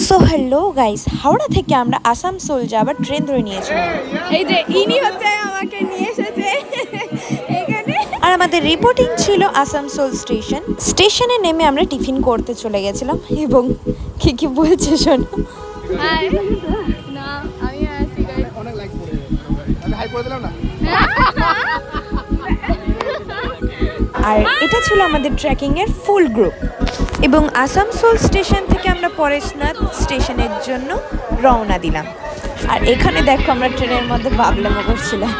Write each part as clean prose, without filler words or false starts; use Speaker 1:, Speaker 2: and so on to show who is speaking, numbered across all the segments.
Speaker 1: So hello guys, Howrah থেকে আমরা আসানসোল যাবার ট্রেন ধরে নিয়েছিলাম।
Speaker 2: এই যে ইনি হচ্ছে আমাকে নিয়ে এসেছে এখানে।
Speaker 1: আর আমাদের রিপোর্টিং ছিল আসানসোল স্টেশনে নেমে আমরা টিফিন করতে চলে গেছিলাম। এবং কি কি বলছে শোনো।
Speaker 2: হাই না আমি আছি গাইস,
Speaker 3: অনেক লাইক করে আমি হাই করে দিলাম না।
Speaker 1: আর এটা ছিল আমাদের ট্রেকিং এর ফুল গ্রুপ। এবং আসানসোল স্টেশন থেকে আমরা পরেশনাথ স্টেশনের জন্য রওনা দিলাম। আর এখানে দেখো আমরা ট্রেনের মধ্যে বাবলামো করছিলাম।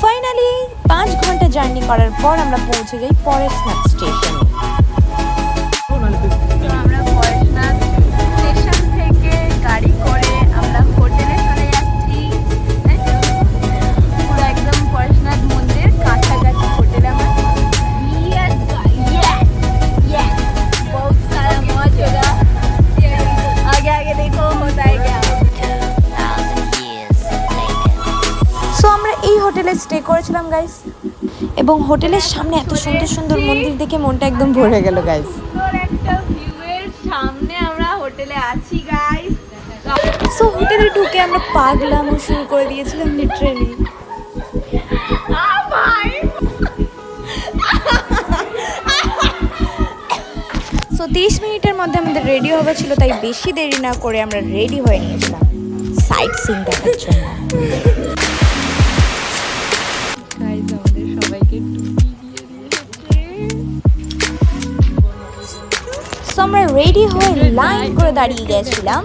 Speaker 1: ফাইনালি 5 ঘন্টা জার্নি করার পর আমরা পৌঁছে যাই পরেশনাথ স্টেশনে।
Speaker 2: আমরা পরেশনাথ স্টেশন থেকে গাড়ি করে আমরা হোটেলে চলে যাচ্ছি। পুরো একদম পরেশনাথ মন্দির কাছাকাছি হোটেল আমার। बहुत सारा मौज होगा, आगे आगे देखो होता है क्या।
Speaker 1: সো আমরা এই হোটেলে স্টে করেছিলাম গাইস। এবং হোটেলের সামনে এত সুন্দর সুন্দর মন্দির দেখে মনটা একদম ভরে গেল গাইস।
Speaker 2: সুন্দর একটা ভিউয়ের সামনে আমরা হোটেলে আছি গাইস।
Speaker 1: সো হোটেলে ঢুকে আমরা পাগলামো শুরু করে দিয়েছিলাম লিটারালি। সো 30 মিনিটের মধ্যে আমাদের রেডি হওয়া ছিল, তাই বেশি দেরি না করে আমরা রেডি হয়ে নিয়েছিলাম সাইট সিন দেখার জন্য।
Speaker 2: গাইস আমাদের সবাইকে টুপি দিয়ে দিয়েছে।
Speaker 1: সো আমরা রেডি হয়ে লাইন করে দাঁড়িয়ে গেছিলাম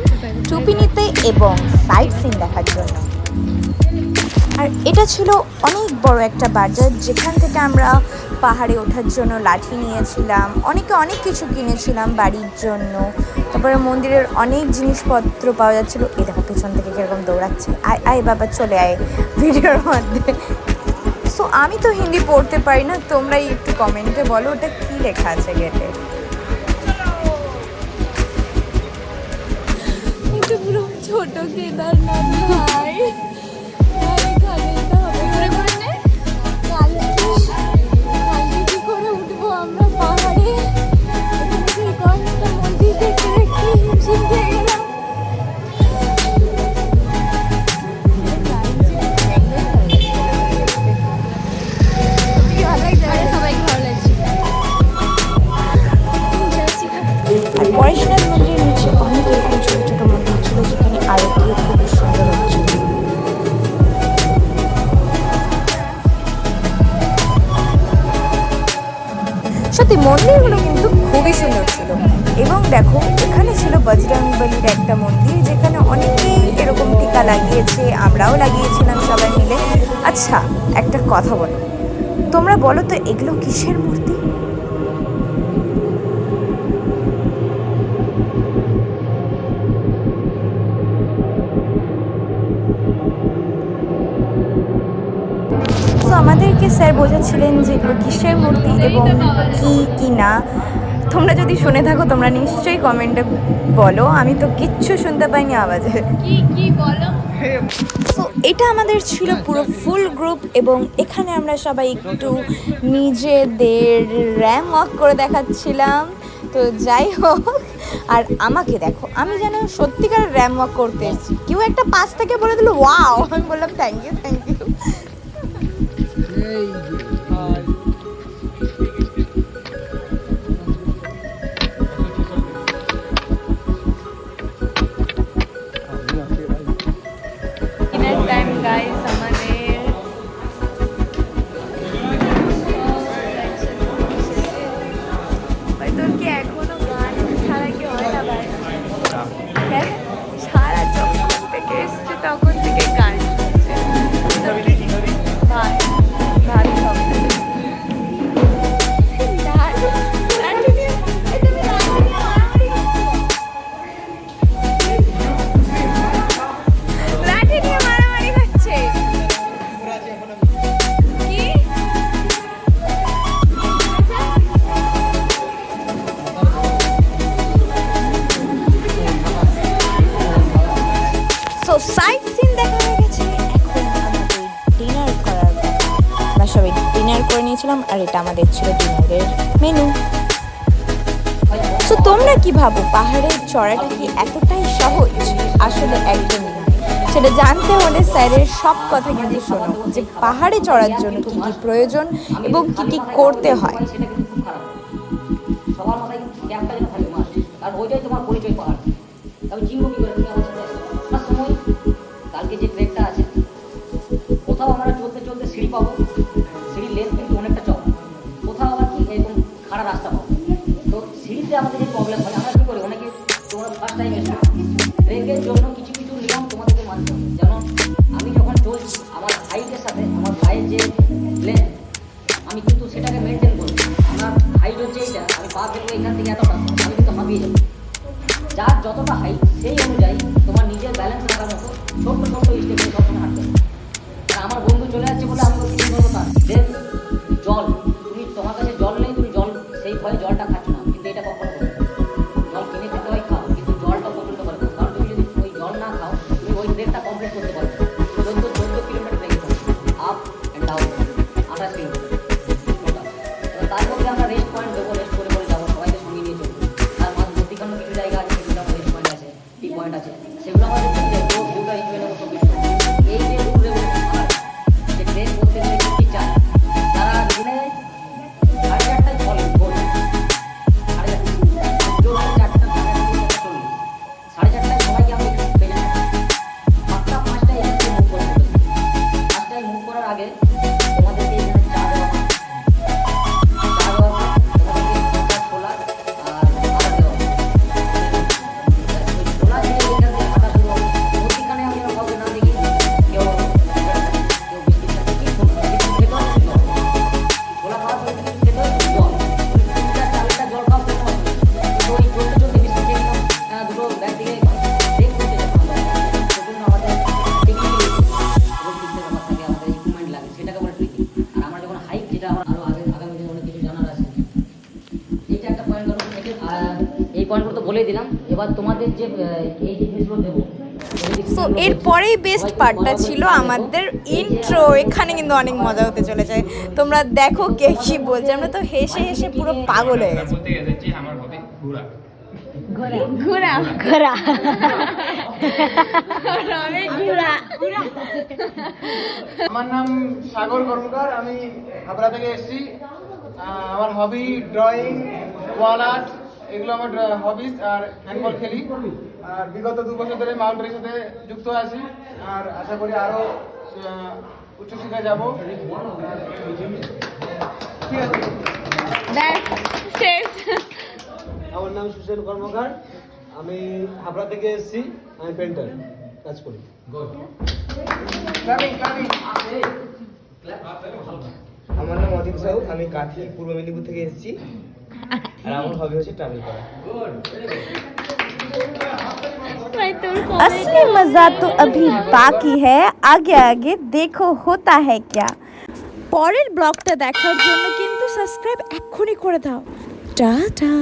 Speaker 1: টুপি নিতে এবং সাইট সিন দেখার জন্য। আর এটা ছিল অনেক বড় একটা বাজার, যেখান থেকে আমরা পাহাড়ে ওঠার জন্য লাঠি নিয়েছিলাম, অনেক কিছু কিনেছিলাম বাড়ির জন্য। তারপরে মন্দিরের অনেক জিনিসপত্র পাওয়া যাচ্ছিল। এই দেখো পেছন থেকে কিরকম দৌড়াচ্ছে, আয় আয় বাবা চলে আয় ভিডিওর মধ্যে। সো আমি তো হিন্দি পড়তে পারি না, তোমরাই একটু কমেন্টে বলো ওটা কি লেখা আছে গেটে।
Speaker 2: এটা পুরো ছোট কেদারনাথ ভাই। এখানে তো হবে করে করে কালকে কি করে উঠবো আমরা পাহাড়ে। এখানে কয়েকটা মন্দির দেখতে দেখতে হিমশিম খেয়ে গেলাম। সবাইকে ভালো লাগছে।
Speaker 1: আর পরেশনাথ মন্দিরের নিচে অনেক এরকম ছোটো ছোটো মন্দির ছিল, যেখানে আরতি খুব সুন্দর হচ্ছিল। সত্যি মন্দিরগুলো কিন্তু খুবই সুন্দর ছিল। এবং দেখো এখানে ছিল বজরংবলীর একটা মন্দির, যেখানে অনেকেই এরকম টিকা লাগিয়েছে, আমরাও লাগিয়েছিলাম সবাই মিলে। আচ্ছা একটা কথা বলো, তোমরা বলো তো এগুলো কিসের মূর্তি? তো আমাদেরকে স্যার বোঝাচ্ছিলেন যে এগুলো কিসের মূর্তি এবং কি না। তোমরা যদি শুনে থাকো তোমরা নিশ্চয়ই কমেন্টে বলো, আমি তো কিচ্ছু শুনতে পাইনি আওয়াজে।
Speaker 2: কি বলো?
Speaker 1: তো এটা আমাদের ছিল পুরো ফুল গ্রুপ। এবং এখানে আমরা সবাই একটু নিজেদের র্যাম ওয়াক করে দেখাচ্ছিলাম। তো যাই হোক, আর আমাকে দেখো আমি যেন সত্যিকার র্যাম ওয়াক করতে এসেছি। কেউ একটা পাশ থেকে বলে দিল ওয়াও, আমি বললাম থ্যাংক ইউ।
Speaker 3: এই যে হাই
Speaker 2: ডিনার টাইম গাইস আমাদের। তোর কি এখনো গান ছাড়া কি হয় না ভাই? হ্যাঁ সারা যখন থেকে এসছে তখন থেকে গান শুনছে। ভাই ভাই
Speaker 1: সাইট সিন দেখা হয়ে গেছে, এখন আমাদের ডিনার করার পালা। আমরা সবাই ডিনার করে নিয়েছিলাম আর এটা আমাদের ছিল ডিনারের মেনু। তো তোমরা কি ভাবো পাহাড়ে চড়াটা কি এতটাই সহজ? আসলে একদমই না। সেটা জানতে হলে স্যারের সব কথা কিন্তু শোনো, যে পাহাড়ে চড়ার জন্য কি কি প্রয়োজন এবং কি কি করতে হয়।
Speaker 4: সেটা কিন্তু খুব খারাপ। সবার মাথায় কিন্তু ক্যাপটা যেন থাকে মাস, কারণ ওইটাই তোমার পরিচয় পাহাড়। তবে চিনবো কি করে তুমি আমার সাথে আমার সময় কালকে যে ট্রেকটা আছে, কোথাও আমরা চলতে চলতে সিঁড়ি পাবো, সিঁড়ির লেন্থ কিন্তু অনেকটা চড়া, কোথাও আবার কি এরকম খাড়া রাস্তা পাবো। তো সিঁড়িতে আমাদের যে প্রবলেম হয়, আমরা কী করি, অনেকে তোমরা ফার্স্ট টাইম এসে ট্রেকের জন্য কিছু কিছু নিয়ম তোমাদেরকে মানতে হবে। যেমন আমি যখন চলছি আমার হাইটের সাথে আমার পায়ের যে লেন্থ, আমি কিন্তু সেটাকে মেনটেন করি। আমার হাইট হচ্ছে এইটা, আমি পা ফেলবো এখান থেকে এতটা, আমি কিন্তু হাঁপিয়ে যাবো। যার যতটা হাইট সেই অনুযায়ী তোমার নিজের ব্যালেন্স রাখার মতো ছোট্ট ছোট্ট স্টেপে সবসময় হাঁটতে হবে। আর আমার বন্ধু চলে যাচ্ছে বলে আমি কিছু করবো না। দেন জল, তুমি তোমার কাছে জল নেই, তুমি জল সেই ফলে জলটা খাচ্ছ না, কিন্তু এটা কখনো করবে না। জল কিনে খেতে হয়, খাও, কিন্তু জলটা পছন্দ করবে না। কারণ তুমি যদি ওই জল না খাও, তুমি ওই ট্রেকটা কমপ্লিট করতে পারবে না। 14 কিলোমিটার ট্রেক করবে, আপ অ্যান্ড ডাউন 28 কিলোমিটার। তার মধ্যে আমরা রেস্ট পয়েন্ট দেবো, রেস্ট করে করে যাবো, সবাইকে সঙ্গে নিয়ে চলবো। তার মধ্যিখানে কিছু জায়গা আছে, সেগুলো রেস্ট পয়েন্ট আছে, টি পয়েন্ট আছে, সেগুলো আমাদের পুরো ভিউটা এনজয় নেবো সব কিছু। এই যে রুল রেগুলেশন যে ট্রেন করতে গেলে কী কী চায়, তারা দিনে 4:30টায় চলে, ভোর 4:30টায় সবাইকে আমি পেয়ে যাবো। 5:05টায় এসে মুভ করে দেবে। 5টায় মুভ করার আগে তোমাদেরকে এখানে চা দেওয়া হয়, চা দেওয়ার পর তোমাদেরকে ছোলা আর আটা দেওয়া হয়। ওই ছোলা দিয়ে এখান থেকে আটা শুরু হবে। মধ্যিখানে আমি কাউকে না দেখি কেউ বিস্কিট খাচ্ছে, কি খেতে হয় জল, ছোলা খাওয়ার পরে কিছু খেতে হয় জল, 3-4 লিটার জল খাওয়া কোনো অসুবিধা নেই। কিন্তু ওই চলতে চলতে বিস্কিট খেয়ে নিলাম, দুটো ব্যাগ থেকে ব্রেক করতে যখন আমরা সেজন্য আমাদের টেকনিক্যালি রোড দিতে ব্যাপার থাকে, আমাদের ইকুইপমেন্ট লাগে, সেটাকে বলে ট্রেকিং। আর আমরা যখন হাইক, যেটা আমার আরও আগামী দিনে অনেক কিছু জানার আছে, এইটা একটা পয়েন্ট হলো। এই পয়েন্টগুলো তো বলেই দিলাম। এবার তোমাদের যে এই যে জিনিসগুলো দেবো,
Speaker 1: সো এরপরেই বেস্ট পার্টটা ছিল আমাদের ইন্ট্রো। এখানে কিন্তু অনেক মজা হতে চলেছে, তোমরা দেখো কে কি বলছে। আমরা তো হেসে হেসে পুরো পাগল হয়ে গেছি।
Speaker 3: বলতে গেলে যে আমার হবি ঘোরা।
Speaker 2: ঘোরা
Speaker 1: ঘোরা
Speaker 3: আমার নাম সাগর কর্মকার, আমি হাবড়া থেকে এসেছি। আমার হবি ড্রয়িং, ওয়াল আর্ট, এগুলো আমার হবিস। আর হ্যান্ডবল খেলি। আর বিগত 2 বছর ধরে মাউন্টেনের সাথে যুক্ত আছি। আর আশা করি আরও উচ্চশিক্ষায় যাব। ঠিক আছে।
Speaker 5: আমার নাম সুশীল কর্মকার, আমি হাবড়া থেকে এসেছি, আমি পেন্টার কাজ করি। আমার নাম অজিত সাহু, আমি কাঁথি পূর্ব মেদিনীপুর থেকে এসেছি। আর আমার হবি হচ্ছে ট্রাভেল করা।
Speaker 1: असली मजा तो अभी बाकी है, आगे आगे देखो होता है क्या। পরের ব্লগটা দেখার জন্য কিন্তু সাবস্ক্রাইব এক্ষুনি করে দাও। টাটা।